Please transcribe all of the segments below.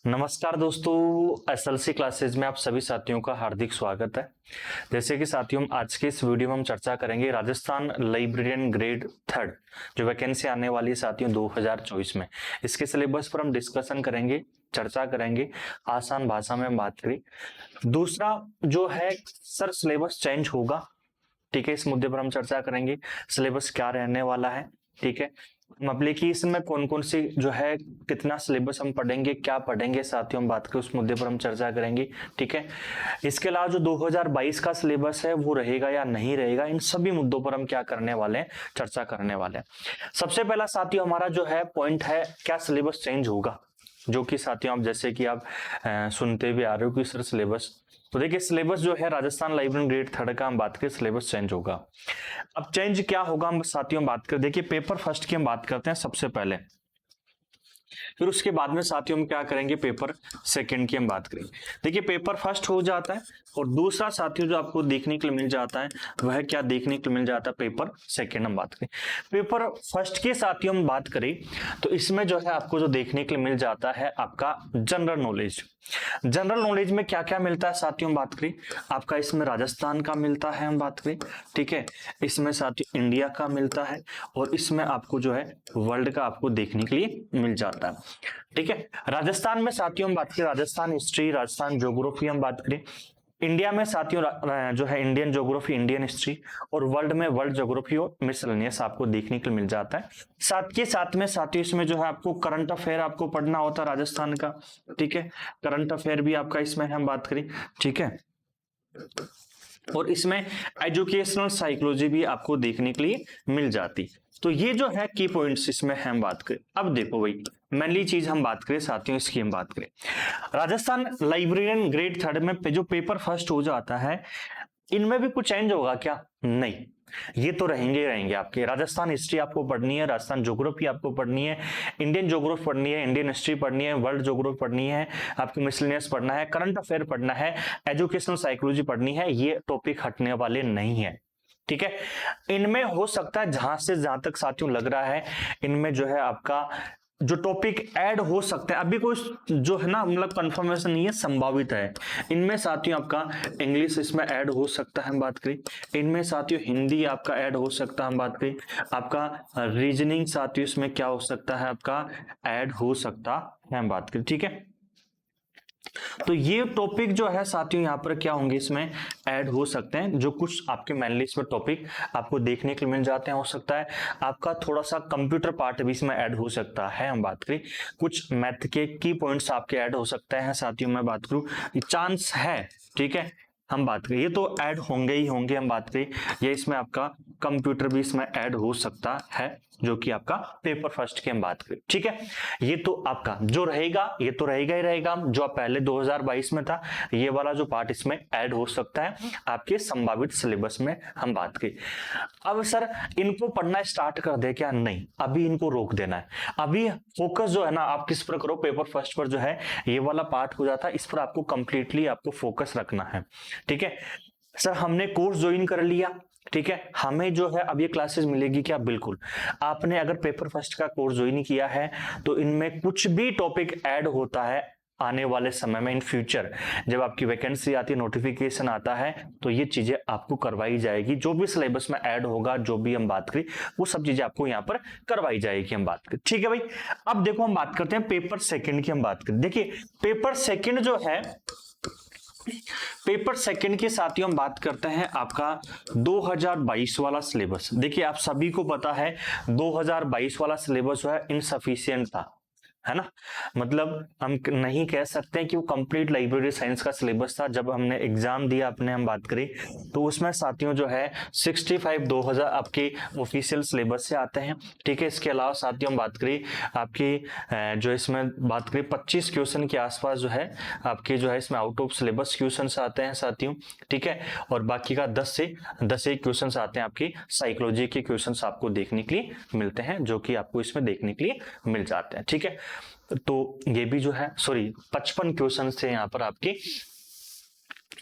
नमस्कार दोस्तों, SLC classes में आप सभी साथियों का हार्दिक स्वागत है। जैसे कि साथियों, आज के इस वीडियो में हम चर्चा करेंगे राजस्थान लाइब्रेरियन ग्रेड थर्ड जो वैकेंसी आने वाली है साथियों 2024 में, इसके सिलेबस पर हम डिस्कशन करेंगे, चर्चा करेंगे, आसान भाषा में हम बात करें। दूसरा जो है सर, सिलेबस चेंज होगा, ठीक है, इस मुद्दे पर हम चर्चा करेंगे, सिलेबस क्या रहने वाला है, ठीक है। एप्लीकेशन में कौन कौन सी जो है कितना सिलेबस हम पढ़ेंगे, क्या पढ़ेंगे साथियों, हम बात करें उस मुद्दे पर हम चर्चा करेंगे, ठीक है। इसके अलावा जो 2022 का सिलेबस है वो रहेगा या नहीं रहेगा, इन सभी मुद्दों पर हम क्या करने वाले हैं, चर्चा करने वाले हैं। सबसे पहला साथियों हमारा जो है पॉइंट है, क्या सिलेबस चेंज होगा, जो कि साथियों आप जैसे कि आप सुनते भी आ रहे हो कि सर सिलेबस, तो देखिए सिलेबस जो है राजस्थान लाइब्रेरी ग्रेड थर्ड का हम बात करें, सिलेबस चेंज होगा। अब चेंज क्या होगा हम साथियों बात करें, देखिए पेपर फर्स्ट की हम बात करते हैं सबसे पहले, फिर उसके बाद में साथियों हम क्या करेंगे, पेपर सेकंड की हम बात करेंगे। देखिए पेपर फर्स्ट हो जाता है और दूसरा साथियों जो आपको देखने के लिए मिल जाता है वह क्या देखने के लिए मिल जाता है, पेपर सेकंड हम बात करें। पेपर फर्स्ट के साथियों हम बात करें तो इसमें जो है आपको जो देखने के लिए मिल जाता है आपका जनरल नॉलेज। जनरल नॉलेज में क्या क्या मिलता है साथियों हम बात करें, आपका इसमें राजस्थान का मिलता है हम बात करें, ठीक है, इसमें साथियों इंडिया का मिलता है और इसमें आपको जो है वर्ल्ड का आपको देखने के लिए मिल जाता है, ठीक है। राजस्थान में साथियों हम बात करें, राजस्थान हिस्ट्री, राजस्थान ज्योग्राफी हम बात करें। इंडिया में साथियों जो है इंडियन ज्योग्राफी, इंडियन हिस्ट्री, और वर्ल्ड में वर्ल्ड ज्योग्राफी और मिसलेनियस आपको देखने के लिए मिल जाता है। साथ के साथ में साथियों इसमें जो है आपको करंट अफेयर आपको पढ़ना होता है राजस्थान का, ठीक है, करंट अफेयर भी आपका इसमें हम बात करें, ठीक है, और इसमें एजुकेशनल साइकोलॉजी भी आपको देखने के लिए मिल जाती। तो ये जो है की पॉइंट्स इसमें हम बात करें। अब देखो भाई, मेनली चीज हम बात करें साथियों, इसकी हम बात करें राजस्थान लाइब्रेरियन ग्रेड थर्ड में जो पेपर फर्स्ट हो जाता है, इनमें भी कुछ चेंज होगा क्या? नहीं, ये तो रहेंगे रहेंगे आपके। राजस्थान हिस्ट्री आपको पढ़नी है, राजस्थान ज्योग्राफी आपको पढ़नी है, इंडियन ज्योग्राफी पढ़नी है, इंडियन हिस्ट्री पढ़नी है, वर्ल्ड ज्योग्राफी पढ़नी है, आपको मिसलेनियस पढ़ना है, करंट अफेयर पढ़ना है, एजुकेशनल साइकोलॉजी पढ़नी है, ये टॉपिक हटने वाले नहीं है, ठीक है। इनमें हो सकता है जहां तक साथियों लग रहा है, इनमें जो है आपका जो टॉपिक ऐड हो सकते हैं, अभी कोई जो है ना मतलब कंफर्मेशन नहीं है, संभावित है। इनमें साथियों आपका इंग्लिश इसमें ऐड हो सकता है हम बात करें, इनमें साथियों हिंदी आपका ऐड हो सकता है हम बात करें, आपका रीजनिंग साथियों इसमें क्या हो सकता है, आपका ऐड हो सकता है हम बात करें, ठीक है। तो ये टॉपिक जो है साथियों यहाँ पर क्या होंगे, इसमें ऐड हो सकते हैं, जो कुछ आपके मेनली इसमें टॉपिक आपको देखने के लिए मिल जाते हैं। हो सकता है आपका थोड़ा सा कंप्यूटर पार्ट भी इसमें ऐड हो सकता है हम बात करें, कुछ मैथ के की पॉइंट्स आपके ऐड हो सकते हैं साथियों, मैं बात करूं चांस है, ठीक है, हम बात करें ये तो ऐड होंगे ही होंगे हम बात करें। ये इसमें आपका कंप्यूटर भी इसमें ऐड हो सकता है, जो कि आपका पेपर फर्स्ट की हम बात करें, ठीक है। ये तो आपका जो रहेगा ये तो रहेगा ही रहेगा, जो आप पहले 2022 में था, ये वाला जो पार्ट इसमें ऐड हो सकता है आपके संभावित सिलेबस में हम बात करें। अब सर इनको पढ़ना स्टार्ट कर दे क्या? नहीं, अभी इनको रोक देना है। अभी फोकस जो है ना आप किस पर करो, पेपर फर्स्ट पर जो है ये वाला पार्ट हो जाता है, इस पर आपको कंप्लीटली आपको फोकस रखना है, ठीक है। सर हमने कोर्स ज्वाइन कर लिया, ठीक है, हमें जो है अब ये क्लासेस मिलेगी क्या? बिल्कुल। आपने अगर पेपर फर्स्ट का कोर्स ज्वाइन किया है तो इनमें कुछ भी टॉपिक ऐड होता है आने वाले समय में, इन फ्यूचर जब आपकी वैकेंसी आती है, नोटिफिकेशन आता है, तो ये चीजें आपको करवाई जाएगी। जो भी सिलेबस में ऐड होगा, जो भी हम बात करें, वो सब चीजें आपको यहाँ पर करवाई जाएगी हम बात करें, ठीक है भाई। अब देखो हम बात करते हैं पेपर सेकंड की हम बात करें। देखिए पेपर सेकंड जो है, पेपर सेकंड के साथियों हम बात करते हैं आपका 2022 वाला सिलेबस। देखिए आप सभी को पता है 2022 वाला सिलेबस जो है इनसफिशिएंट था, है ना, मतलब हम नहीं कह सकते हैं कि वो कंप्लीट लाइब्रेरी साइंस का सिलेबस था। जब हमने एग्जाम दिया अपने हम बात करें तो उसमें साथियों जो है 65 2000 आपके ऑफिशियल सिलेबस से आते हैं, ठीक है। इसके अलावा साथियों हम बात करें आपकी जो इसमें बात करें 25 क्वेश्चन के आसपास जो है आपके जो है इसमें आउट ऑफ सिलेबस क्वेश्चन आते हैं साथियों, ठीक है, और बाकी का 10 से 1 क्वेश्चन आते हैं आपकी साइकोलॉजी के क्वेश्चन आपको देखने के लिए मिलते हैं, जो कि आपको इसमें देखने के लिए मिल जाते हैं, ठीक है। तो ये भी जो है 55 क्वेश्चन थे यहाँ पर आपके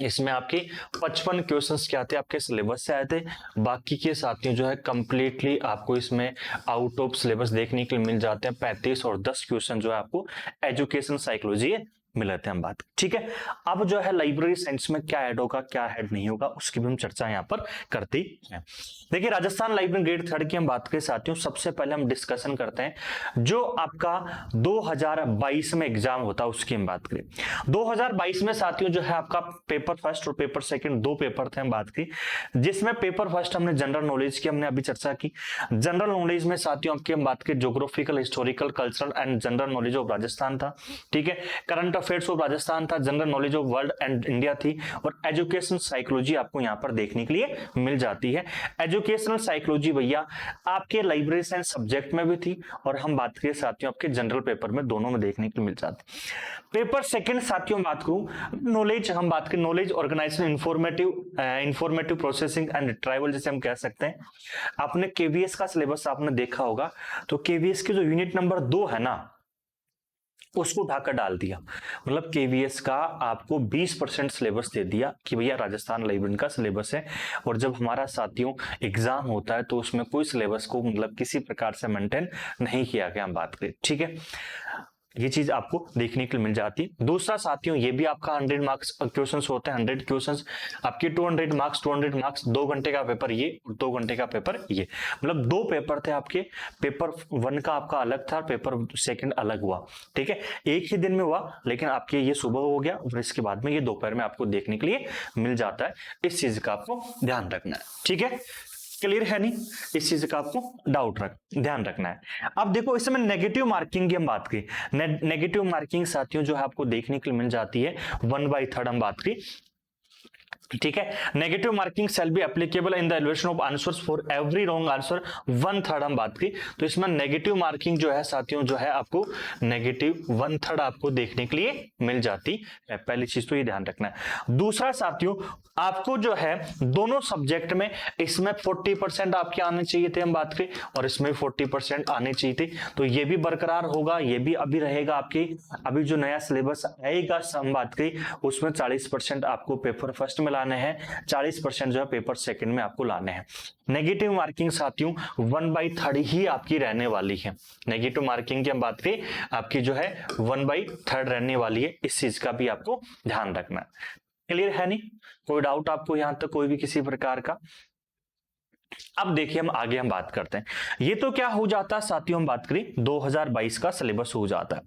इसमें आपके 55 क्वेश्चंस क्या थे आपके सिलेबस से आए थे। बाकी के साथियों जो है कंप्लीटली आपको इसमें आउट ऑफ सिलेबस देखने के लिए मिल जाते हैं। 35 और 10 क्वेश्चन जो है आपको एजुकेशन साइकोलॉजी मिले थे हम बात, ठीक है। अब जो है लाइब्रेरी साइंस में क्या ऐड होगा क्या ऐड नहीं होगा उसकी भी हम चर्चा यहाँ पर करते हैं। देखिए राजस्थान लाइब्रेरी ग्रेड 3 की हम बात करें साथियों, सबसे पहले हम डिस्कशन करते हैं जो आपका 2022 में एग्जाम होता है उसकी हम बात करें। 2022 में साथियों जो है आपका पेपर फर्स्ट और पेपर सेकंड दो पेपर थे हम बात की, जिसमें पेपर फर्स्ट हमने जनरल नॉलेज की हमने अभी चर्चा की। जनरल नॉलेज में साथियों आपकी हम बात करें geographical historical cultural and general knowledge of Rajasthan था, ठीक है। करंट अफेयर्स ऑफ राजस्थान था, general knowledge of world and India थी, और एजुकेशन साइकोलॉजी आपको यहां पर देखने के लिए मिल जाती है। एजुकेशनल साइकोलॉजी भैया आपके लाइब्रेरी साइंस सब्जेक्ट में भी थी और हम बात करें साथियों आपके जनरल पेपर में दोनों में देखने को मिल जाती। पेपर सेकंड साथियों बात करूं नॉलेज, हम बात करें knowledge organisation informative processing and retrieval जैसे हम कह सकते हैं। आपने केवीएस का सिलेबस आपने देखा होगा, तो केवीएस की जो यूनिट नंबर 2 है ना उसको उठाकर डाल दिया, मतलब केवीएस का आपको 20% सिलेबस दे दिया कि भैया राजस्थान लाइब्रेरी का सिलेबस है। और जब हमारा साथियों एग्जाम होता है तो उसमें कोई सिलेबस को मतलब किसी प्रकार से मेंटेन नहीं किया गया, हम बात करें, ठीक है। ये चीज आपको देखने के लिए मिल जाती है। दूसरा साथियों ये भी आपका 100 मार्क्स क्वेश्चंस होते हैं, 100 क्वेश्चंस आपके 200 मार्क्स 2 घंटे का पेपर ये और 2 घंटे का पेपर ये, मतलब 2 पेपर थे आपके। पेपर 1 का आपका अलग था, पेपर सेकंड अलग हुआ, ठीक है। एक ही दिन में हुआ लेकिन आपके ये सुबह हो गया और इसके बाद में ये दोपहर में आपको देखने के लिए मिल जाता है। इस चीज का आपको ध्यान रखना है, ठीक है। क्लियर है नहीं, इस चीज का आपको ध्यान रखना है। अब देखो इसमें नेगेटिव मार्किंग की हम बात की, नेगेटिव मार्किंग साथियों जो है आपको देखने के लिए मिल जाती है 1/3 हम बात की, ठीक है। Negative marking shall be applicable in the evaluation of answers for every wrong answer 1/3 हम बात की। तो इसमें नेगेटिव मार्किंग जो है साथियों जो है आपको नेगेटिव 1/3 आपको देखने के लिए मिल जाती है। पहली चीज तो ये ध्यान रखना है। दूसरा साथियों आपको जो है दोनों सब्जेक्ट में इसमें 40% आपके आने चाहिए थे हम बात करें, और इसमें 40% आने चाहिए थे, तो ये भी बरकरार होगा, ये भी अभी रहेगा आपकी। अभी जो नया सिलेबस आएगा हम बात करें उसमें 40% आपको पेपर फर्स्ट में लाने हैं, 40% जो है पेपर सेकंड में आपको लाने हैं। नेगेटिव मार्किंग साथियों 1/3 ही आपकी रहने वाली है। नेगेटिव मार्किंग की हम बात करें आपकी जो है 1/3 रहने वाली है, इस चीज का भी आपको ध्यान रखना है। क्लियर है नहीं, कोई डाउट आपको यहां तक कोई भी किसी प्रकार का? अब देखिए हम आगे हम बात करते हैं। ये तो क्या हो जाता है साथियों, हम बात करें 2022 का सिलेबस हो जाता है।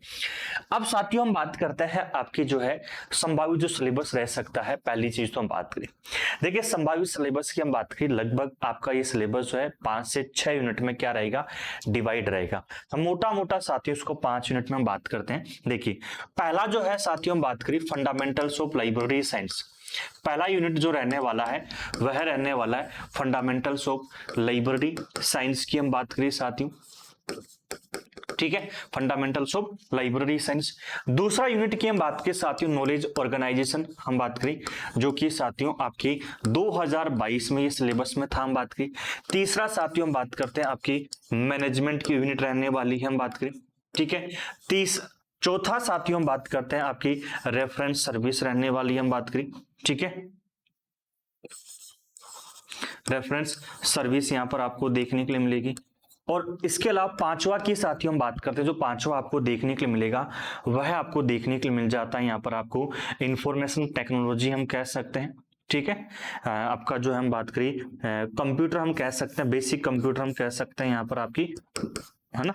अब साथियों हम बात करते हैं आपकी जो है संभावित जो सिलेबस रह सकता है। पहली चीज तो हम बात करें, देखिए संभावित सिलेबस की हम बात करें, लगभग आपका ये सिलेबस जो है 5 से 6 यूनिट में क्या रहेगा, डिवाइड रहेगा। हम मोटा मोटा साथियों इसको 5 यूनिट में हम बात करते हैं। देखिए पहला जो है साथियों हम बात करें फंडामेंटल्स ऑफ लाइब्रेरी साइंस। पहला यूनिट जो रहने वाला है वह रहने वाला है फंडामेंटल्स ऑफ लाइब्रेरी साइंस की हम बात करें साथियों, ठीक है, फंडामेंटल्स ऑफ लाइब्रेरी साइंस। दूसरा यूनिट की हम बात करें साथियों नॉलेज ऑर्गेनाइजेशन हम बात करें, जो कि साथियों आपकी 2022 में ये सिलेबस में था हम बात करें। तीसरा साथियों हम बात करते हैं आपकी मैनेजमेंट की यूनिट रहने वाली है हम बात करें, ठीक है। चौथा साथियों हम बात करते हैं आपकी रेफरेंस सर्विस रहने वाली हम बात करें, ठीक है। रेफरेंस सर्विस यहां पर आपको देखने के लिए मिलेगी। और इसके अलावा पांचवा की साथियों हम बात करते हैं, जो पांचवा आपको देखने के लिए मिलेगा वह आपको देखने के लिए मिल जाता है यहां पर आपको इंफॉर्मेशन टेक्नोलॉजी हम कह सकते हैं, ठीक है। आपका जो हम बात करें कंप्यूटर हम कह सकते हैं, बेसिक कंप्यूटर हम कह सकते हैं यहां पर आपकी, है ना,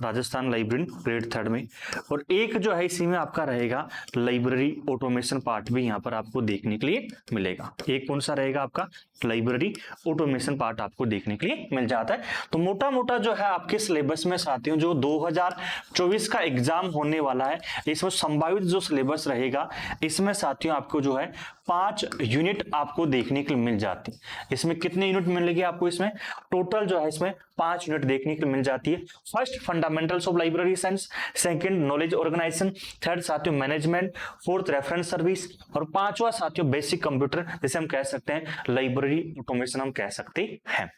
राजस्थान लाइब्रेरी ग्रेड 3 में। और एक जो है इसी में आपका रहेगा लाइब्रेरी ऑटोमेशन पार्ट भी यहाँ पर आपको देखने के लिए मिलेगा। एक कौन सा रहेगा आपका, लाइब्रेरी ऑटोमेशन पार्ट आपको देखने के लिए मिल जाता है। तो मोटा मोटा जो है आपके सिलेबस में साथियों जो 2024 का एग्जाम होने वाला है, इसमें संभावित जो सिलेबस रहेगा इसमें साथियों आपको जो है 5 यूनिट आपको देखने के लिए मिल जाती है। इसमें कितने यूनिट मिलेंगे आपको, इसमें टोटल जो है इसमें 5 यूनिट देखने के लिए मिल जाती है। First fundamentals of library science, second knowledge organisation, third साथियों मैनेजमेंट, फोर्थ रेफरेंस सर्विस, और पांचवा साथियों बेसिक कंप्यूटर जिसे हम कह सकते हैं लाइब्रेरी ऑटोमेशन हम कह सकते हैं।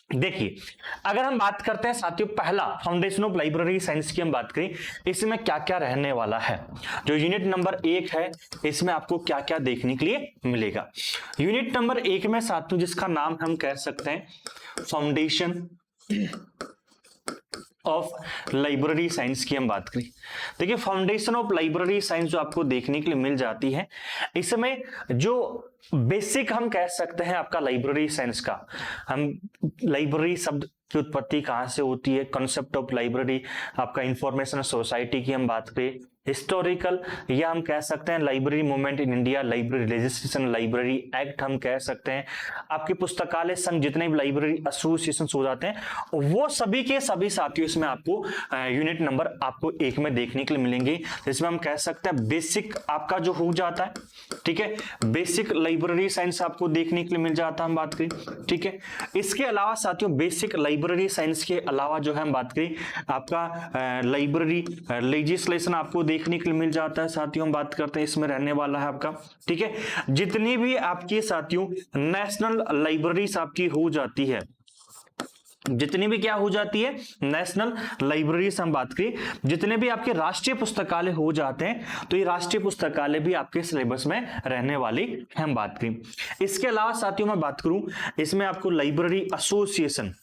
देखिए, अगर हम बात करते हैं साथियों, पहला फाउंडेशन ऑफ लाइब्रेरी साइंस की हम बात करें, इसमें क्या क्या रहने वाला है। जो यूनिट नंबर 1 है, इसमें आपको क्या क्या देखने के लिए मिलेगा। यूनिट नंबर 1 में साथियों, जिसका नाम हम कह सकते हैं फाउंडेशन ऑफ लाइब्रेरी साइंस की हम बात करें। देखिए, फाउंडेशन ऑफ लाइब्रेरी साइंस जो आपको देखने के लिए मिल जाती है, इसमें जो बेसिक हम कह सकते हैं आपका लाइब्रेरी साइंस का, हम लाइब्रेरी शब्द की उत्पत्ति कहां से होती है, कॉन्सेप्ट ऑफ लाइब्रेरी, आपका इंफॉर्मेशन सोसाइटी की हम बात करें, हिस्टोरिकल, या हम कह सकते हैं library movement in India, library legislation, library act हम कह सकते हैं, आपके पुस्तकालय संघ, जितने भी लाइब्रेरी एसोसिएशन हो जाते हैं, वो सभी के सभी साथियों इसमें आपको यूनिट नंबर आपको 1 में देखने के लिए मिलेंगे। जिसमें हम कह सकते हैं बेसिक आपका जो हो जाता है, ठीक है, बेसिक लाइब्रेरी साइंस आपको देखने के लिए मिल जाता है, हम बात करें, ठीक है। इसके अलावा साथियों, बेसिक लाइब्रेरी साइंस के अलावा जो है हम बात करें, आपका लाइब्रेरी लेजिस्लेशन आपको देखने के लिए मिल जाता है साथियों, हम बात करते हैं, इसमें रहने वाला है आपका, ठीक है। जितनी भी आपकी साथियों नेशनल लाइब्रेरीज आपकी हो जाती है, जितनी भी क्या हो जाती है, नेशनल लाइब्रेरीज हम बात करें, जितने भी आपके राष्ट्रीय पुस्तकालय हो जाते हैं, तो ये राष्ट्रीय पुस्तकालय भी आपके सिलेबस में रहने वाली हम बात करें। इसके अलावा साथियों मैं बात करूं, इसमें आपको लाइब्रेरी एसोसिएशन,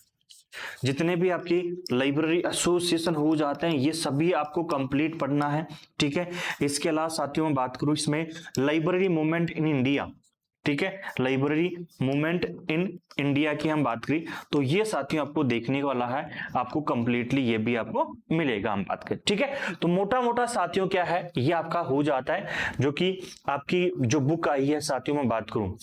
जितने भी आपकी लाइब्रेरी एसोसिएशन हो जाते हैं, ये सभी आपको कंप्लीट पढ़ना है, ठीक है। इसके अलावा साथियों मैं बात करूं, इसमें लाइब्रेरी मूवमेंट इन इंडिया, ठीक है, लाइब्रेरी मूवमेंट इन इंडिया की हम बात करें, तो ये साथियों आपको देखने वाला है, आपको कंप्लीटली ये भी आपको मिलेगा, हम बात करें, ठीक है। तो मोटा मोटा साथियों क्या है, ये आपका हो जाता है, जो कि आपकी जो बुक आई है साथियों मैं बात करूं,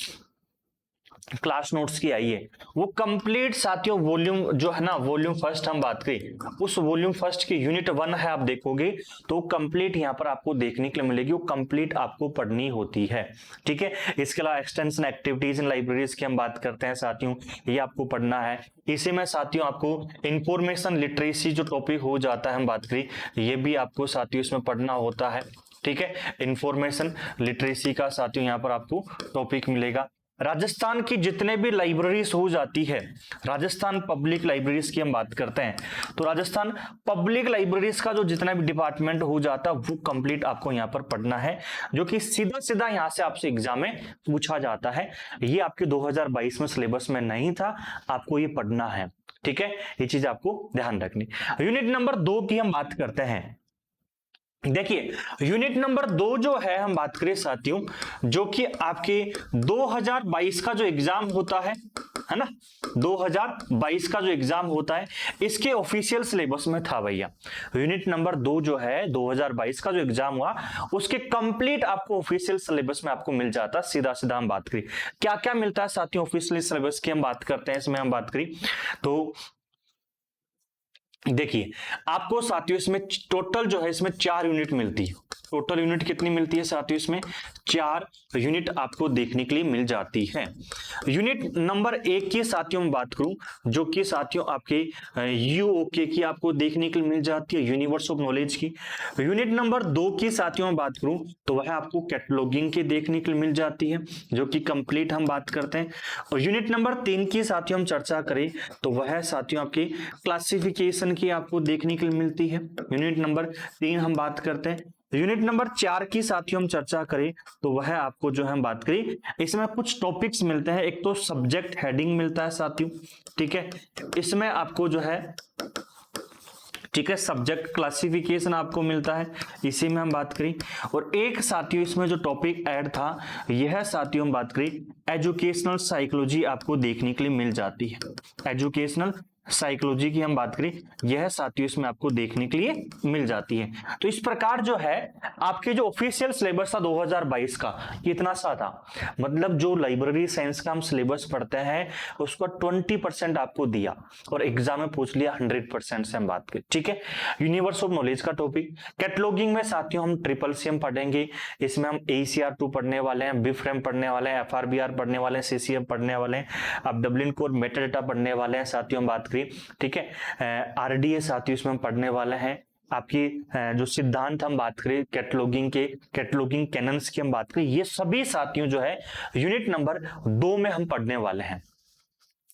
क्लास नोट्स की आई है, वो कंप्लीट साथियों वॉल्यूम जो है ना, वॉल्यूम फर्स्ट हम बात करें, उस वॉल्यूम फर्स्ट की यूनिट 1 है, आप देखोगे तो कंप्लीट यहाँ पर आपको देखने के लिए मिलेगी, वो कंप्लीट आपको पढ़नी होती है, ठीक है। इसके अलावा एक्सटेंशन एक्टिविटीज इन लाइब्रेरीज की हम बात करते हैं साथियों, ये आपको पढ़ना है। इसी में साथियों आपको इंफॉर्मेशन लिटरेसी जो टॉपिक हो जाता है, हम बात करें, ये भी आपको साथियों इसमें पढ़ना होता है, ठीक है। इंफॉर्मेशन लिटरेसी का साथियों यहाँ पर आपको टॉपिक मिलेगा। राजस्थान की जितने भी लाइब्रेरीज हो जाती है, राजस्थान पब्लिक लाइब्रेरीज की हम बात करते हैं, तो राजस्थान पब्लिक लाइब्रेरीज का जो जितना भी डिपार्टमेंट हो जाता है, वो कंप्लीट आपको यहाँ पर पढ़ना है, जो कि सीधा सीधा यहाँ से आपसे एग्जाम में पूछा जाता है। ये आपके 2022 में सिलेबस में नहीं था, आपको ये पढ़ना है, ठीक है, ये चीज आपको ध्यान रखनी। यूनिट नंबर 2 की हम बात करते हैं। देखिए, यूनिट नंबर 2 जो है हम बात करें साथियों, जो कि आपके 2022 का जो एग्जाम होता है ना, 2022 का जो एग्जाम होता है, इसके ऑफिशियल सिलेबस में था भैया। यूनिट नंबर 2 जो है 2022 का जो एग्जाम हुआ, उसके कंप्लीट आपको ऑफिशियल सिलेबस में आपको मिल जाता। सीधा सीधा हम बात करें क्या क्या मिलता है साथियों ऑफिशियल सिलेबस की हम बात करते हैं, इसमें हम बात करें तो देखिए, आपको साथियों इसमें टोटल जो है इसमें 4 यूनिट मिलती है। टोटल यूनिट कितनी मिलती है साथियों, इसमें 4 यूनिट आपको देखने के लिए मिल जाती है। यूनिट नंबर 1 की साथियों में बात करूं, जो कि साथियों आपके यूओके की आपको देखने के लिए मिल जाती है, यूनिवर्स ऑफ नॉलेज की। यूनिट नंबर 2 की साथियों में बात करूं, तो वह आपको कैटलॉगिंग की देखने के लिए मिल जाती है, जो कि कंप्लीट हम बात करते हैं। और यूनिट नंबर 3 की साथियों हम चर्चा करें, तो वह साथियों आपकी क्लासिफिकेशन की आपको देखने के लिए मिलती है। यूनिट नंबर 3 हम बात करते हैं। यूनिट नंबर 4 की साथियों हम चर्चा करें, तो वह आपको जो है हम बात करें, इसमें कुछ टॉपिक्स मिलते हैं। एक तो सब्जेक्ट हेडिंग मिलता है साथियों, ठीक है, इसमें आपको जो है, ठीक है, सब्जेक्ट क्लासिफिकेशन आपको मिलता है, इसी में हम बात करें। और एक साथियों इसमें जो टॉपिक ऐड था, यह साथियों हम बात करें एजुकेशनल साइकोलॉजी आपको देखने के लिए मिल जाती है। एजुकेशनल साइकोलॉजी की हम बात करें, यह साथियों इसमें आपको देखने के लिए मिल जाती है। तो इस प्रकार जो है आपके जो ऑफिशियल सिलेबस था 2022 का, इतना सा था। मतलब जो लाइब्रेरी साइंस का हम सिलेबस पढ़ते हैं, उसका 20% आपको दिया और एग्जाम में पूछ लिया 100% से हम बात करें, ठीक है। यूनिवर्स ऑफ नॉलेज का टॉपिक, कैटलॉगिंग में साथियों हम ट्रिपल सीएम पढ़ेंगे, इसमें हम ACR2 पढ़ने वाले हैं, बिफ्रेम पढ़ने वाले हैं, FRBR पढ़ने वाले हैं, CCM पढ़ने वाले हैं, अब डब्लिन कोर मेटाडेटा पढ़ने वाले हैं साथियों हम बात करें, ठीक है। RDA साथियों इसमें हम पढ़ने वाले हैं। आपकी जो सिद्धांत हम बात करें कैटलॉगिंग के, कैटलॉगिंग कैनन्स की हम बात करें, ये सभी साथियों जो है यूनिट नंबर 2 में हम पढ़ने वाले हैं।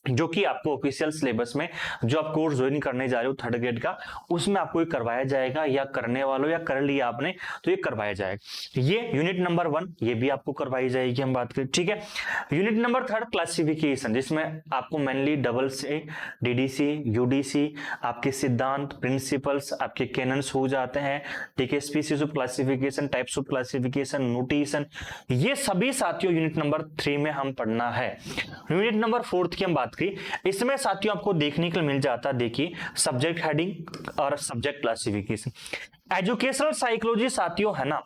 जो कि आपको ऑफिशियल सिलेबस में जो आप कोर्स ज्वाइन करने जा रहे हो 3rd ग्रेड का, उसमें आपको ये करवाया जाएगा, या करने वालों या कर लिया आपने तो ये करवाया जाएगा। ये यूनिट नंबर 1 ये भी आपको करवाई जाएगी, हम बात करें, ठीक है। यूनिट नंबर 3 क्लासिफिकेशन, जिसमें आपको मेनली डबल से डीडीसी, यूडीसी, आपके सिद्धांत, प्रिंसिपल्स, आपके कैनन्स हो जाते हैं, ठीक है। Species of classification, types of classification, notation, ये सभी साथियों यूनिट नंबर 3 में हम पढ़ना है। यूनिट नंबर 4 की हम बात करें, इसमें साथियों आपको देखने को मिल जाता है, देखिए सब्जेक्ट हेडिंग और सब्जेक्ट क्लासिफिकेशन। एजुकेशनल साइकोलॉजी साथियों है ना,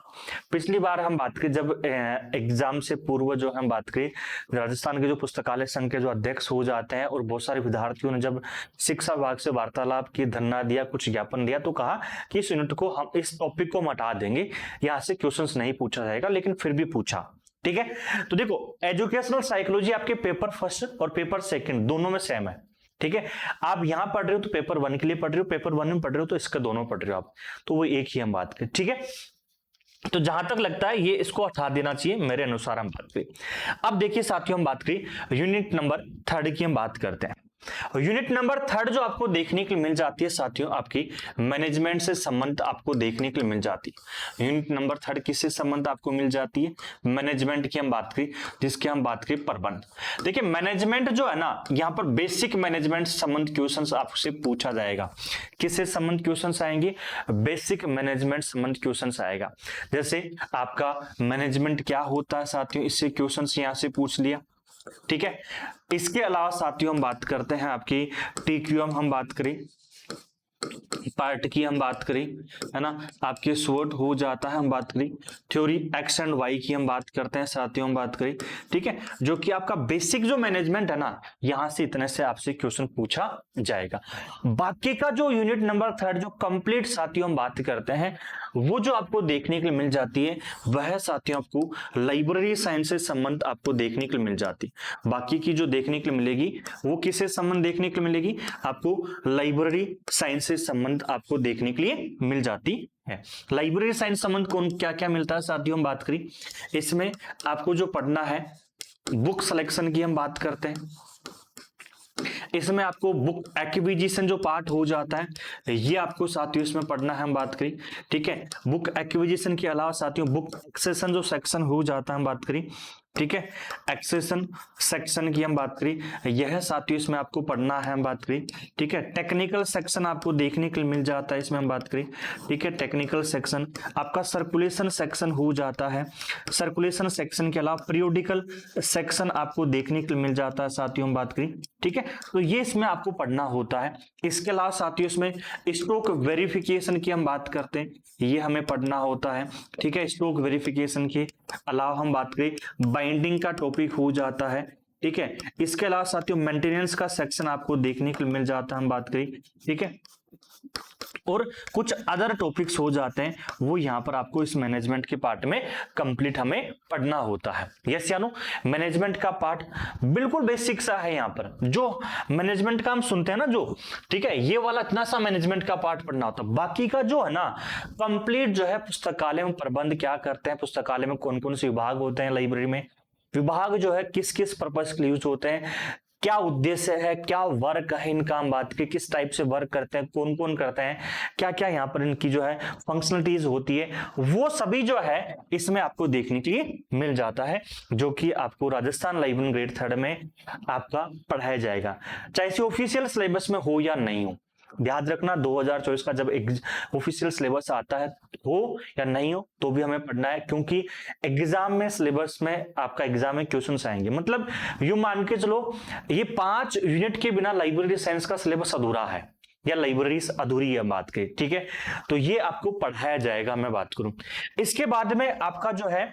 पिछली बार हम बात करें जब एग्जाम से पूर्व जो हम बात करें, राजस्थान के जो पुस्तकालय संघ के जो अध्यक्ष हो जाते हैं और बहुत सारे विद्यार्थियों ने जब शिक्षा विभाग से वार्तालाप की, धरना दिया, कुछ ज्ञापन दिया, तो कहा कि इस यूनिट को हम, इस टॉपिक को हटा देंगे, यहाँ से क्वेश्चंस नहीं पूछा जाएगा, लेकिन फिर भी पूछा, ठीक है। तो देखो एजुकेशनल साइकोलॉजी आपके पेपर फर्स्ट और पेपर सेकंड दोनों में सेम है, ठीक है। आप यहां पढ़ रहे हो तो पेपर 1 के लिए पढ़ रहे हो, पेपर 1 में पढ़ रहे हो तो इसका दोनों पढ़ रहे हो आप, तो वो एक ही हम बात करें, ठीक है। तो जहां तक लगता है ये इसको हटा देना चाहिए मेरे अनुसार, हम बात करें। अब देखिए साथियों, हम बात करें यूनिट नंबर 3 की, हम बात करते हैं। यूनिट नंबर 3 जो आपको देखने के लिए मिल जाती है साथियों, आपकी मैनेजमेंट से संबंध आपको देखने के लिए मिल जाती है। यूनिट नंबर 3 किससे संबंध आपको मिल जाती है? मैनेजमेंट की हम बात करें, जिसकी हम बात करें प्रबंध। देखिए मैनेजमेंट जो है ना, यहाँ पर बेसिक मैनेजमेंट संबंध क्वेश्चंस आपसे पूछा जाएगा। किससे संबंध क्वेश्चंस आएंगे? बेसिक मैनेजमेंट संबंध क्वेश्चंस आएगा। जैसे आपका मैनेजमेंट क्या होता है साथियों, इससे क्वेश्चंस यहाँ से पूछ लिया, ठीक है। इसके अलावा साथियों हम बात करते हैं आपकी टीक्यूएम, हम बात करें पार्ट की, हम बात करें, है ना, आपके स्वोट हो जाता है, हम बात करें थ्योरी एक्स एंड वाई की, हम बात करते हैं साथियों, हम बात करें, ठीक है। जो कि आपका बेसिक जो मैनेजमेंट है ना, यहां से इतने से आपसे क्वेश्चन पूछा जाएगा। बाकी का जो यूनिट नंबर 3 जो कंप्लीट साथियों हम बात करते हैं, वो जो आपको देखने के लिए मिल जाती है, वह साथियों आपको लाइब्रेरी साइंस से संबंध आपको देखने के लिए मिल जाती है। बाकी की जो देखने के लिए मिलेगी वो किससे संबंध देखने के लिए मिलेगी? आपको लाइब्रेरी साइंस से संबंध आपको देखने के लिए मिल जाती है। लाइब्रेरी साइंस संबंध कौन क्या क्या मिलता है साथियों, हम बात करें, इसमें आपको जो पढ़ना है बुक सिलेक्शन की, हम बात करते हैं। इसमें आपको बुक एक्विजिशन जो पार्ट हो जाता है, ये आपको साथियों इसमें पढ़ना है, हम बात करें, ठीक है। बुक एक्विजिशन के अलावा साथियों बुक एक्सेशन जो सेक्शन हो जाता है, हम बात करें, ठीक है। एक्सेशन सेक्शन की हम बात करें, यह साथियों इसमें आपको पढ़ना है, हम बात करें, ठीक है। टेक्निकल सेक्शन आपको देखने के लिए मिल जाता है, इसमें हम बात करें, ठीक है। टेक्निकल सेक्शन आपका सर्कुलेशन सेक्शन हो जाता है। सर्कुलेशन सेक्शन के अलावा पीरियोडिकल सेक्शन आपको देखने के लिए मिल जाता है साथियों, हम बात करें, ठीक है। तो ये इसमें आपको पढ़ना होता है। इसके अलावा साथियों इसमें स्टॉक वेरिफिकेशन की हम बात करते हैं, ये हमें पढ़ना होता है, ठीक है। स्टॉक वेरिफिकेशन के अलावा हम बात करें बाइंडिंग का टॉपिक हो जाता है, ठीक है। इसके अलावा साथियों मेंटेनेंस का सेक्शन आपको देखने को मिल जाता है, हम बात करें, ठीक है। और कुछ अदर टॉपिक्स हो जाते हैं, वो यहाँ पर आपको इस मैनेजमेंट के पार्ट में कंप्लीट हमें पढ़ना होता है। यस या नो? मैनेजमेंट का पार्ट बिल्कुल बेसिक सा है। यहाँ पर जो मैनेजमेंट का हम सुनते हैं ना जो, ठीक है, ये वाला इतना सा मैनेजमेंट का पार्ट पढ़ना होता है। बाकी का जो है ना कंप्लीट जो है पुस्तकालय में प्रबंध क्या करते हैं, पुस्तकालय में कौन कौन से विभाग होते हैं, लाइब्रेरी में विभाग जो है किस किस पर्पज के लिए यूज होते हैं, क्या उद्देश्य है, क्या वर्क है इनका, हम बात की किस टाइप से वर्क करते हैं, कौन कौन करते हैं, क्या क्या यहाँ पर इनकी जो है फंक्शनलिटीज होती है, वो सभी जो है इसमें आपको देखने के लिए मिल जाता है, जो कि आपको राजस्थान लाइब्रेरी ग्रेड 3 में आपका पढ़ाया जाएगा, चाहे से ऑफिशियल सिलेबस में हो या नहीं हो। ध्यान रखना 2024 का जब ऑफिशियल सिलेबस आता है, हो या नहीं हो तो भी हमें पढ़ना है, क्योंकि एग्जाम में सिलेबस में आपका एग्जाम में क्वेश्चंस आएंगे। मतलब यूं मान के चलो ये 5 यूनिट के बिना लाइब्रेरी साइंस का सिलेबस अधूरा है या लाइब्रेरी अधूरी है बात के, ठीक है। तो ये आपको पढ़ाया जाएगा, मैं बात करूं। इसके बाद में आपका जो है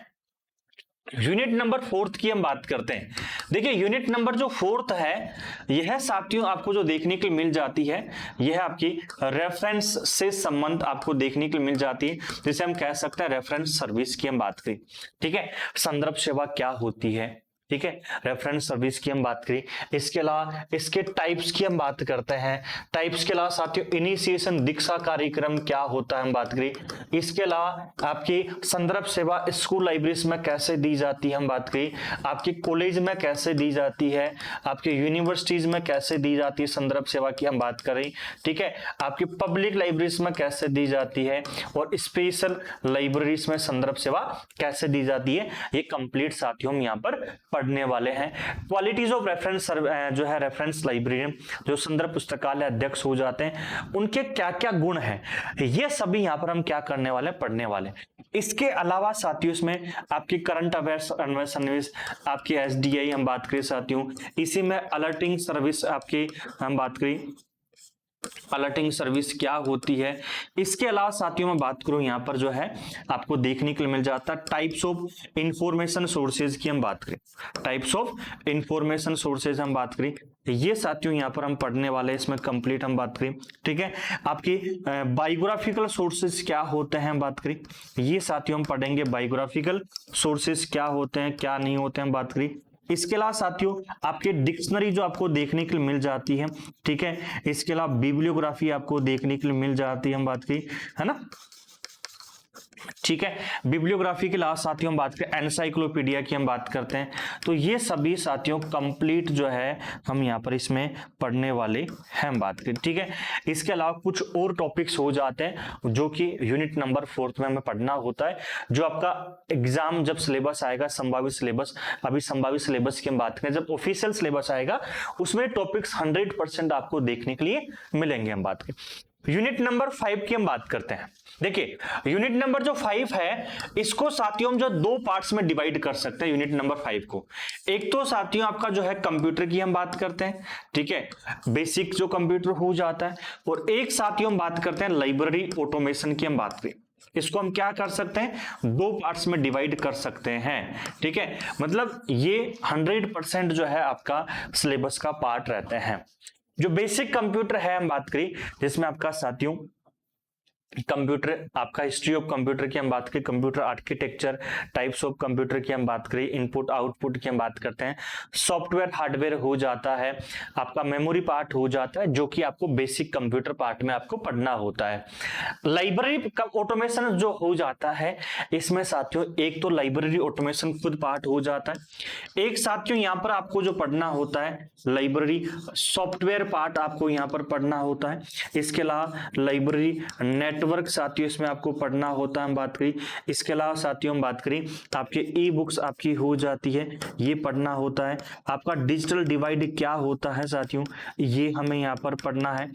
यूनिट नंबर 4 की हम बात करते हैं। देखिए यूनिट नंबर जो 4 है, यह साथियों आपको जो देखने के लिए मिल जाती है, यह आपकी रेफरेंस से संबंध आपको देखने के लिए मिल जाती है, जिसे हम कह सकते हैं रेफरेंस सर्विस की हम बात करें, ठीक है। संदर्भ सेवा क्या होती है, ठीक है, रेफरेंस सर्विस की हम बात करें। इसके अलावा इसके टाइप्स की हम बात करते हैं। टाइप्स के अलावा साथियों इनिशिएशन दीक्षा कार्यक्रम क्या होता है हम बात करें। इसके अलावा आपकी संदर्भ सेवा स्कूल लाइब्रेरीज में कैसे दी जाती है हम बात करें। आपकी कॉलेज में कैसे दी जाती है, आपकी यूनिवर्सिटीज में कैसे दी जाती है संदर्भ सेवा की हम बात करें। ठीक है, आपकी पब्लिक लाइब्रेरीज में कैसे दी जाती है और स्पेशल लाइब्रेरीज में संदर्भ सेवा कैसे दी जाती है, ये कंप्लीट साथियों हम यहाँ पर पढ़ने वाले हैं। क्वालिटीज ऑफ रेफरेंस जो है रेफरेंस लाइब्रेरियन, जो संदर्भ पुस्तकालय अध्यक्ष हो जाते हैं, उनके क्या क्या गुण हैं, ये सभी यहाँ पर हम क्या करने वाले हैं, पढ़ने वाले हैं। इसके अलावा साथियों इसमें आपकी करंट अफेयर्स सर्विस, आपकी एसडीआई हम बात करें साथियों, इसी में अलर्टिंग सर्विस आपकी हम बात करें, अलर्टिंग सर्विस क्या होती है। इसके अलावा साथियों मैं बात करूं यहाँ पर जो है आपको देखने के लिए मिल जाता है टाइप्स ऑफ इंफॉर्मेशन सोर्सेज की हम बात करें। टाइप्स ऑफ इंफॉर्मेशन सोर्सेज हम बात करें, ये साथियों यहाँ पर हम पढ़ने वाले हैं, इसमें कंप्लीट हम बात करें। ठीक है, आपकी बायोग्राफिकल सोर्सेज क्या होते हैं हम बात करें, ये साथियों हम पढ़ेंगे। बायोग्राफिकल सोर्सेज क्या होते हैं, क्या नहीं होते हैं हम बात करें। इसके अलावा साथियों आपके डिक्शनरी जो आपको देखने के लिए मिल जाती है, ठीक है। इसके अलावा बिब्लियोग्राफी आपको देखने के लिए मिल जाती है हम बात की, है ना, ठीक है। बिब्लियोग्राफी के अलावा साथियों हम बात करें एनसाइक्लोपीडिया की हम बात करते हैं। तो ये सभी साथियों कंप्लीट जो है हम यहाँ पर इसमें पढ़ने वाले हैं हम बात करें, ठीक है। इसके अलावा कुछ और टॉपिक्स हो जाते हैं जो कि यूनिट नंबर 4 में हमें पढ़ना होता है, जो आपका एग्जाम जब सिलेबस आएगा संभावित सिलेबस, अभी संभावित सिलेबस की हम बात करें, जब ऑफिशियल सिलेबस आएगा उसमें टॉपिक्स 100% आपको देखने के लिए मिलेंगे हम बात करें। यूनिट नंबर 5 की हम बात करते हैं। देखिए यूनिट नंबर जो 5 है इसको साथियों हम जो 2 पार्ट्स में डिवाइड कर सकते हैं यूनिट नंबर 5 को। एक तो साथियों आपका जो है कंप्यूटर की हम बात करते हैं, ठीक है, बेसिक जो कंप्यूटर हो जाता है, और एक साथियों हम बात करते हैं लाइब्रेरी ऑटोमेशन की हम बात करें। इसको हम क्या कर सकते हैं, 2 पार्ट्स में डिवाइड कर सकते हैं, ठीक है। मतलब ये 100% जो है आपका सिलेबस का पार्ट रहते हैं। जो बेसिक कंप्यूटर है हम बात करें, जिसमें आपका साथियों कंप्यूटर, आपका हिस्ट्री ऑफ कंप्यूटर की हम बात करें, computer architecture, types of computer की हम बात करें, इनपुट आउटपुट की हम बात करते हैं, सॉफ्टवेयर हार्डवेयर हो जाता है, आपका मेमोरी पार्ट हो जाता है, जो कि आपको बेसिक कंप्यूटर पार्ट में आपको पढ़ना होता है। लाइब्रेरी का ऑटोमेशन जो हो जाता है इसमें साथियों एक तो लाइब्रेरी ऑटोमेशन खुद पार्ट हो जाता है, एक साथियों यहाँ पर आपको जो पढ़ना होता है लाइब्रेरी सॉफ्टवेयर पार्ट आपको यहाँ पर पढ़ना होता है। इसके अलावा लाइब्रेरी नेटवर्क साथियों इसमें आपको पढ़ना होता है हम बात करें। इसके अलावा साथियों हम बात करें आपके ई बुक्स आपकी हो जाती है, ये पढ़ना होता है। आपका डिजिटल डिवाइड क्या होता है साथियों, ये हमें यहाँ पर पढ़ना है,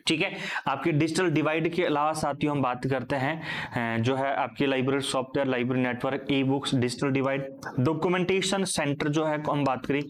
ठीक है। आपके डिजिटल डिवाइड के अलावा साथियों हम बात करते हैं जो है आपकी library software, library network, e books, digital divide, documentation centre जो है हम बात करें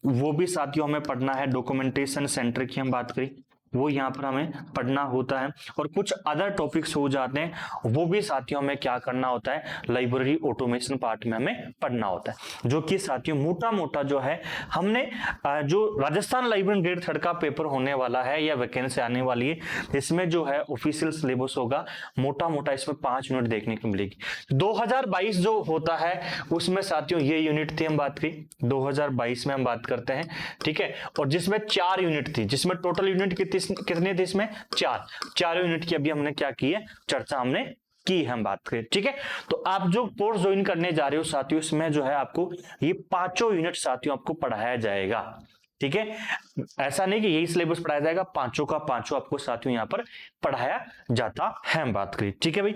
वो भी साथियों हमें पढ़ना है। डॉक्यूमेंटेशन सेंटर की हम बात करें वो यहाँ पर हमें पढ़ना होता है, और कुछ अदर टॉपिक्स हो जाते हैं वो भी साथियों हमें क्या करना होता है, लाइब्रेरी ऑटोमेशन पार्ट में हमें पढ़ना होता है। जो कि साथियों मोटा मोटा जो है हमने जो राजस्थान लाइब्रेरी ग्रेड 3 का पेपर होने वाला है या वैकेंसी आने वाली है, इसमें जो है ऑफिशियल सिलेबस होगा, मोटा मोटा इसमें 5 यूनिट देखने को मिलेगी। 2022 जो होता है उसमें साथियों ये यूनिट थी हम बात की, 2022 में हम बात करते हैं, ठीक है, और जिसमें 4 यूनिट थी, जिसमें टोटल यूनिट कितने थे इसमें 4 यूनिट की अभी हमने क्या की है, चर्चा हमने की हम बात करें, ठीक है। तो आप जो कोर्स ज्वाइन करने जा रहे हो साथियों इसमें जो है आपको ये 5 यूनिट साथियों आपको पढ़ाया जाएगा, ठीक है। ऐसा नहीं कि यही सिलेबस पढ़ाया जाएगा, 5 का 5 आपको साथियों यहाँ पर पढ़ाया जाता है हम बात करें, ठीक है भाई।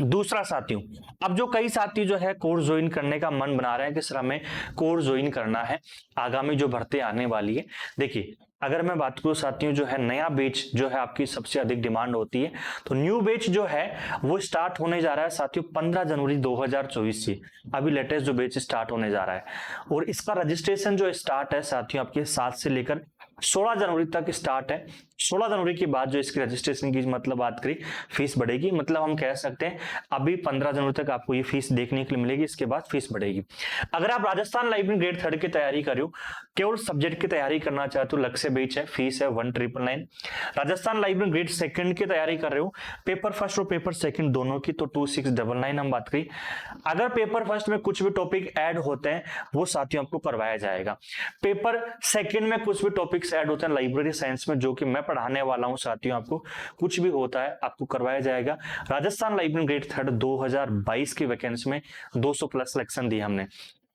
दूसरा साथियों अब जो कई साथी जो है कोर्स ज्वाइन करने का मन बना रहे हैं कि सर हमें कोर्स ज्वाइन करना है, आगामी जो भर्ती आने वाली है। देखिए अगर मैं बात करूं साथियों जो है नया बैच जो है आपकी सबसे अधिक डिमांड होती है, तो न्यू बैच जो है वो स्टार्ट होने जा रहा है साथियों 15 जनवरी 2024 से, अभी लेटेस्ट जो बैच स्टार्ट होने जा रहा है, और इसका रजिस्ट्रेशन जो स्टार्ट है साथियों आपके 7 से लेकर 16 जनवरी तक स्टार्ट है। 16 जनवरी के बाद जो इसकी रजिस्ट्रेशन की मतलब बात करी फीस बढ़ेगी, मतलब हम कह सकते हैं अभी 15 जनवरी तक आपको ये फीस देखने के लिए मिलेगी, इसके बाद फीस बढ़ेगी। अगर आप राजस्थान लाइब्रेरी ग्रेड 3 की तैयारी कर रहे हो, केवल सब्जेक्ट की तैयारी करना चाहते हो, लक्ष्य बेच है, फीस है 1999। राजस्थान लाइब्रेरी ग्रेड 2 की तैयारी कर रहे हो, पेपर फर्स्ट और पेपर सेकंड दोनों की, तो 2699 हम बात करी। अगर पेपर फर्स्ट में कुछ भी टॉपिक ऐड होते हैं वो साथियों आपको करवाया जाएगा। पेपर सेकंड में कुछ भी टॉपिक्स ऐड होते हैं लाइब्रेरी साइंस में, जो कि मैं पढ़ाने वाला हूं साथियों, आपको कुछ भी होता है आपको करवाया जाएगा। राजस्थान लाइब्रेरी ग्रेड 3 2022 की वैकेंसी में 200 प्लस सिलेक्शन दी हमने।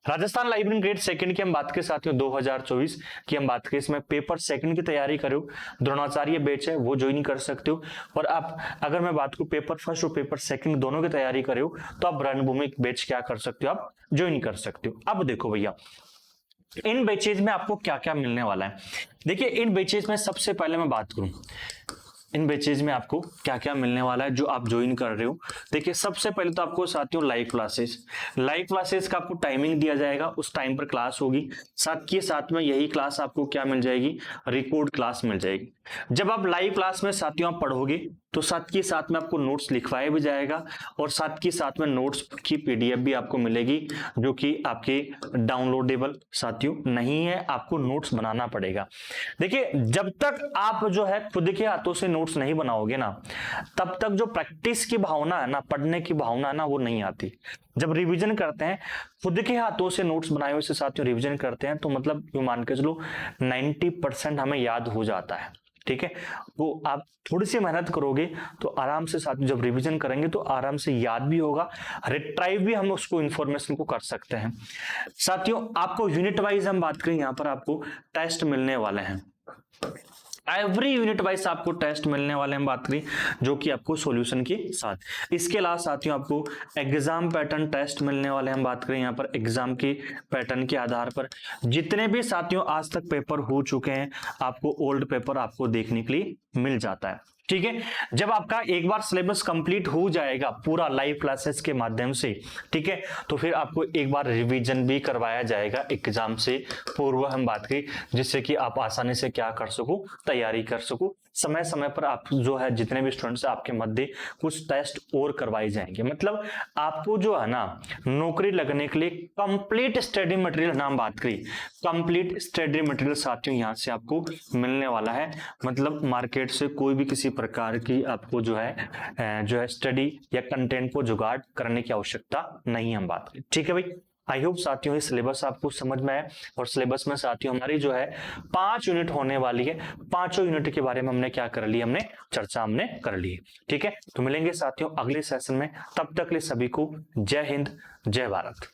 राजस्थान लाइब्रेरी ग्रेड 2 की हम बात करें साथियों 2024 की हम बात करें, इसमें पेपर सेकंड की तैयारी करो, द्रोणाचार्य बैच है वो ज्वाइन कर सकते हो। और आप अगर मैं बात करूं पेपर फर्स्ट और पेपर सेकंड दोनों की तैयारी करो तो आप रणभूमि बैच क्या कर सकते हो, आप ज्वाइन कर सकते हो। अब देखो भैया इन बैचेज में आपको क्या क्या मिलने वाला है। देखिए इन बैचेज में सबसे पहले मैं बात करूं इन बैचेज में आपको क्या क्या मिलने वाला है जो आप ज्वाइन कर रहे हो। देखिए सबसे पहले तो आपको साथियों लाइव क्लासेस का आपको टाइमिंग दिया जाएगा, उस टाइम पर क्लास होगी। साथ के साथ में यही क्लास आपको क्या मिल जाएगी, रिकॉर्ड क्लास मिल जाएगी। जब आप लाइव क्लास में साथियों आप पढ़ोगे तो साथ के साथ में आपको नोट्स लिखवाया भी जाएगा और साथ के साथ में नोट्स की पीडीएफ भी आपको मिलेगी, जो कि आपके डाउनलोडेबल साथियों नहीं है, आपको नोट्स बनाना पड़ेगा। देखिए जब तक आप जो है खुद के हाथों से नोट्स नहीं बनाओगे ना, तब तक जो प्रैक्टिस की भावना है ना, पढ़ने की भावना है ना, वो नहीं आती। जब रिवीजन करते हैं खुद के हाथों से नोट्स बनाए हुए से साथियों रिवीजन करते हैं तो मतलब यूं मान के चलो 90% हमें याद हो जाता है। ठीक है, तो आप थोड़ी सी मेहनत करोगे तो आराम से साथियों जब रिवीजन करेंगे तो आराम से याद भी होगा, रिट्राइव भी हम उसको इंफॉर्मेशन को कर सकते हैं। साथियों आपको यूनिट वाइज हम बात करें, यहाँ पर आपको टेस्ट मिलने वाले हैं, एवरी यूनिट वाइज आपको टेस्ट मिलने वाले हैं बात करें, जो कि आपको सॉल्यूशन के साथ। इसके अलावा साथियों आपको एग्जाम पैटर्न टेस्ट मिलने वाले हैं बात करें, यहाँ पर एग्जाम के पैटर्न के आधार पर जितने भी साथियों आज तक पेपर हो चुके हैं आपको ओल्ड पेपर आपको देखने के लिए मिल जाता है। ठीक है, जब आपका एक बार सिलेबस कंप्लीट हो जाएगा पूरा लाइव क्लासेस के माध्यम से, ठीक है, तो फिर आपको एक बार रिवीजन भी करवाया जाएगा एग्जाम से पूर्व हम बात करें, जिससे कि आप आसानी से क्या कर सको, तैयारी कर सको। समय समय पर आप जो है जितने भी स्टूडेंट्स आपके मध्य कुछ टेस्ट और करवाए जाएंगे, मतलब आपको जो है ना नौकरी लगने के लिए कंप्लीट स्टडी मटेरियल, नाम बात करें कंप्लीट स्टडी मटेरियल साथियों यहाँ से आपको मिलने वाला है। मतलब मार्केट से कोई भी किसी प्रकार की आपको जो है स्टडी या कंटेंट को जुगाड़ करने की आवश्यकता नहीं हम बात करें। ठीक है भाई, आई होप साथियों ये सिलेबस आपको समझ में आए। और सिलेबस में साथियों हमारी जो है 5 यूनिट होने वाली है, 5 यूनिट के बारे में हमने क्या कर लिया, हमने चर्चा हमने कर ली है। ठीक है, तो मिलेंगे साथियों अगले सेशन में, तब तक के लिए सभी को जय हिंद जय भारत।